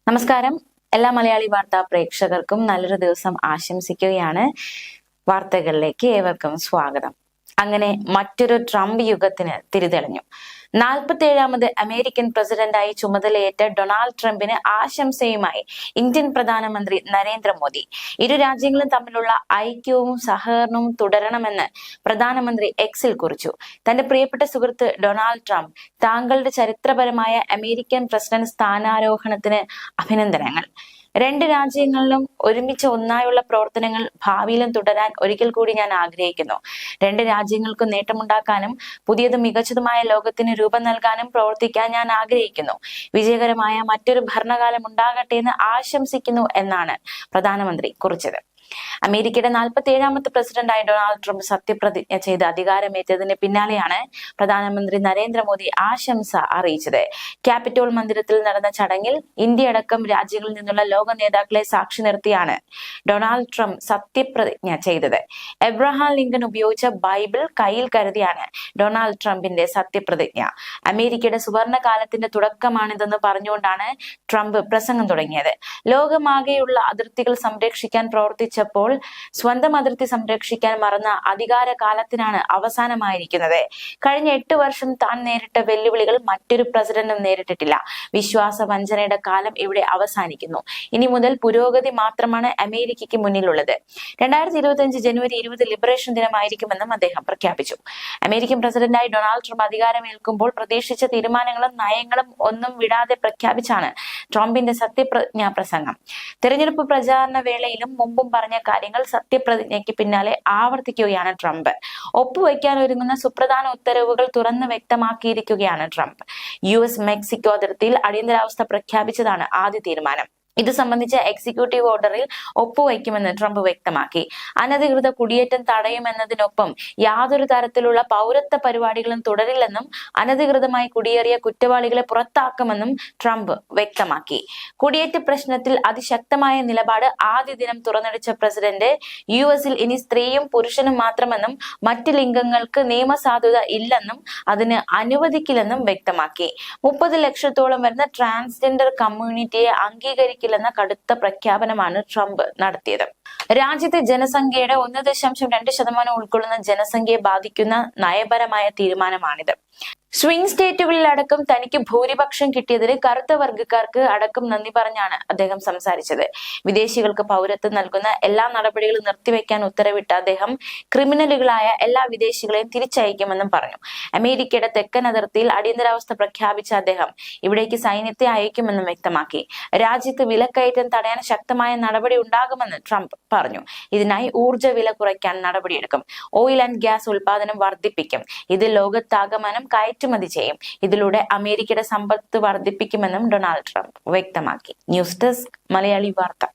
നമസ്കാരം. എല്ലാ മലയാളി വാർത്താ പ്രേക്ഷകർക്കും നല്ലൊരു ദിവസം ആശംസിക്കുകയാണ്. വാർത്തകളിലേക്ക് ഏവർക്കും സ്വാഗതം. അങ്ങനെ മറ്റൊരു ട്രംപ് യുഗത്തിന് തിരിതെളിഞ്ഞു. 47ാമത് അമേരിക്കൻ പ്രസിഡന്റായി ചുമതലയേറ്റ ഡൊണാൾഡ് ട്രംപിന് ആശംസയുമായി ഇന്ത്യൻ പ്രധാനമന്ത്രി നരേന്ദ്രമോദി. ഇരു രാജ്യങ്ങളും തമ്മിലുള്ള ഐക്യവും സഹകരണവും തുടരണമെന്ന് പ്രധാനമന്ത്രി എക്സിൽ കുറിച്ചു. തന്റെ പ്രിയപ്പെട്ട സുഹൃത്ത് ഡൊണാൾഡ് ട്രംപ്, താങ്കളുടെ ചരിത്രപരമായ അമേരിക്കൻ പ്രസിഡന്റ് സ്ഥാനാരോഹണത്തിന് അഭിനന്ദനങ്ങൾ. രണ്ട് രാജ്യങ്ങളിലും ഒരുമിച്ച് ഒന്നായുള്ള പ്രവർത്തനങ്ങൾ ഭാവിയിലും തുടരാൻ ഒരിക്കൽ കൂടി ഞാൻ ആഗ്രഹിക്കുന്നു. രണ്ട് രാജ്യങ്ങൾക്കും നേട്ടമുണ്ടാക്കാനും പുതിയതും മികച്ചതുമായ ലോകത്തിന് രൂപം നൽകാനും പ്രവർത്തിക്കാൻ ഞാൻ ആഗ്രഹിക്കുന്നു. വിജയകരമായ മറ്റൊരു ഭരണകാലം ഉണ്ടാകട്ടെ എന്ന് ആശംസിക്കുന്നു എന്നാണ് പ്രധാനമന്ത്രി കുറിച്ചത്. അമേരിക്കയുടെ 47ാമത്തെ പ്രസിഡന്റായി ഡൊണാൾഡ് ട്രംപ് സത്യപ്രതിജ്ഞ ചെയ്ത് അധികാരമേറ്റതിന് പിന്നാലെയാണ് പ്രധാനമന്ത്രി നരേന്ദ്രമോദി ആശംസ അറിയിച്ചത്. ക്യാപിറ്റോൾ മന്ദിരത്തിൽ നടന്ന ചടങ്ങിൽ ഇന്ത്യയടക്കം രാജ്യങ്ങളിൽ നിന്നുള്ള ലോക നേതാക്കളെ സാക്ഷി നിർത്തിയാണ് ഡൊണാൾഡ് ട്രംപ് സത്യപ്രതിജ്ഞ ചെയ്തത്. എബ്രഹാം ലിങ്കൺ ഉപയോഗിച്ച ബൈബിൾ കയ്യിൽ കരുതിയാണ് ഡൊണാൾഡ് ട്രംപിന്റെ സത്യപ്രതിജ്ഞ. അമേരിക്കയുടെ സുവർണ കാലത്തിന്റെ തുടക്കമാണിതെന്ന് പറഞ്ഞുകൊണ്ടാണ് ട്രംപ് പ്രസംഗം തുടങ്ങിയത്. ലോകമാകെയുള്ള അതിർത്തികൾ സംരക്ഷിക്കാൻ പ്രവർത്തിച്ചപ്പോൾ സ്വന്തം അതിർത്തി സംരക്ഷിക്കാൻ മറന്ന അധികാര കാലത്തിനാണ് അവസാനമായിരിക്കുന്നത്. കഴിഞ്ഞ 8 വർഷം താൻ നേരിട്ട വെല്ലുവിളികൾ മറ്റൊരു പ്രസിഡന്റും നേരിട്ടിട്ടില്ല. വിശ്വാസ വഞ്ചനയുടെ കാലം ഇവിടെ അവസാനിക്കുന്നു. ഇനി മുതൽ പുരോഗതി മാത്രമാണ് അമേരിക്കയ്ക്ക് മുന്നിലുള്ളത്. 2025 ജനുവരി 20 ലിബറേഷൻ ദിനമായിരിക്കുമെന്നും അദ്ദേഹം പ്രഖ്യാപിച്ചു. അമേരിക്കൻ പ്രസിഡന്റായി ഡൊണാൾഡ് ട്രംപ് അധികാരമേൽക്കുമ്പോൾ പ്രതീക്ഷിച്ച തീരുമാനങ്ങളും നയങ്ങളും ഒന്നും വിടാതെ പ്രഖ്യാപിച്ചാണ് ട്രംപിന്റെ സത്യപ്രതിജ്ഞാ പ്രസംഗം. തെരഞ്ഞെടുപ്പ് പ്രചാരണ വേളയിലും മുമ്പും പറഞ്ഞ കാര്യങ്ങൾ സത്യപ്രതിജ്ഞയ്ക്ക് പിന്നാലെ ആവർത്തിക്കുകയാണ് ട്രംപ്. ഒപ്പുവയ്ക്കാൻ ഒരുങ്ങുന്ന സുപ്രധാന ഉത്തരവുകൾ തുറന്ന് വ്യക്തമാക്കിയിരിക്കുകയാണ് ട്രംപ്. US മെക്സിക്കോ അതിർത്തിയിൽ അടിയന്തരാവസ്ഥ പ്രഖ്യാപിച്ചതാണ് ആദ്യ തീരുമാനം. ഇത് സംബന്ധിച്ച എക്സിക്യൂട്ടീവ് ഓർഡറിൽ ഒപ്പുവയ്ക്കുമെന്ന് ട്രംപ് വ്യക്തമാക്കി. അനധികൃത കുടിയേറ്റം തടയുമെന്നതിനൊപ്പം യാതൊരു തരത്തിലുള്ള പൗരത്വ പരിപാടികളും തുടരില്ലെന്നും അനധികൃതമായി കുടിയേറിയ കുറ്റവാളികളെ പുറത്താക്കുമെന്നും ട്രംപ് വ്യക്തമാക്കി. കുടിയേറ്റ പ്രശ്നത്തിൽ അതിശക്തമായ നിലപാട് ആദ്യ ദിനം തുറന്നടിച്ച പ്രസിഡന്റ് US-ൽ ഇനി സ്ത്രീയും പുരുഷനും മാത്രമെന്നും മറ്റ് ലിംഗങ്ങൾക്ക് നിയമസാധുത ഇല്ലെന്നും അതിന് അനുവദിക്കില്ലെന്നും വ്യക്തമാക്കി. 30 ലക്ഷത്തോളം വരുന്ന ട്രാൻസ്ജെൻഡർ കമ്മ്യൂണിറ്റിയെ അംഗീകരിക്കില്ലെന്ന കടുത്ത പ്രഖ്യാപനമാണ് ട്രംപ് നടത്തിയത്. രാജ്യത്തെ ജനസംഖ്യയുടെ 1.2% ഉൾക്കൊള്ളുന്ന ജനസംഖ്യയെ ബാധിക്കുന്ന നയപരമായ തീരുമാനമാണിത്. സ്വിംഗ് സ്റ്റേറ്റുകളിലടക്കം തനിക്ക് ഭൂരിപക്ഷം കിട്ടിയതിന് കറുത്ത വർഗ്ഗക്കാർക്ക് അടക്കം നന്ദി പറഞ്ഞാണ് അദ്ദേഹം സംസാരിച്ചത്. വിദേശികൾക്ക് പൗരത്വം നൽകുന്ന എല്ലാ നടപടികളും നിർത്തിവെക്കാൻ ഉത്തരവിട്ട അദ്ദേഹം ക്രിമിനലുകളായ എല്ലാ വിദേശികളെയും തിരിച്ചയക്കുമെന്നും പറഞ്ഞു. അമേരിക്കയുടെ തെക്കൻ അതിർത്തിയിൽ അടിയന്തരാവസ്ഥ പ്രഖ്യാപിച്ച അദ്ദേഹം ഇവിടേക്ക് സൈന്യത്തെ അയക്കുമെന്നും വ്യക്തമാക്കി. രാജ്യത്ത് വിലക്കയറ്റം തടയാൻ ശക്തമായ നടപടി ഉണ്ടാകുമെന്ന് ട്രംപ് പറഞ്ഞു. ഇതിനായി ഊർജ്ജ വില കുറയ്ക്കാൻ നടപടിയെടുക്കും. ഓയിൽ ആൻഡ് ഗ്യാസ് ഉൽപാദനം വർദ്ധിപ്പിക്കും. ഇത് ലോകത്താകമാനം കയറ്റുമതി ചെയ്യും. ഇതിലൂടെ അമേരിക്കയുടെ സമ്പത്ത് വർദ്ധിപ്പിക്കുമെന്നും ഡൊണാൾഡ് ട്രംപ് വ്യക്തമാക്കി. ന്യൂസ് ഡെസ്ക് മലയാളി വാർത്ത.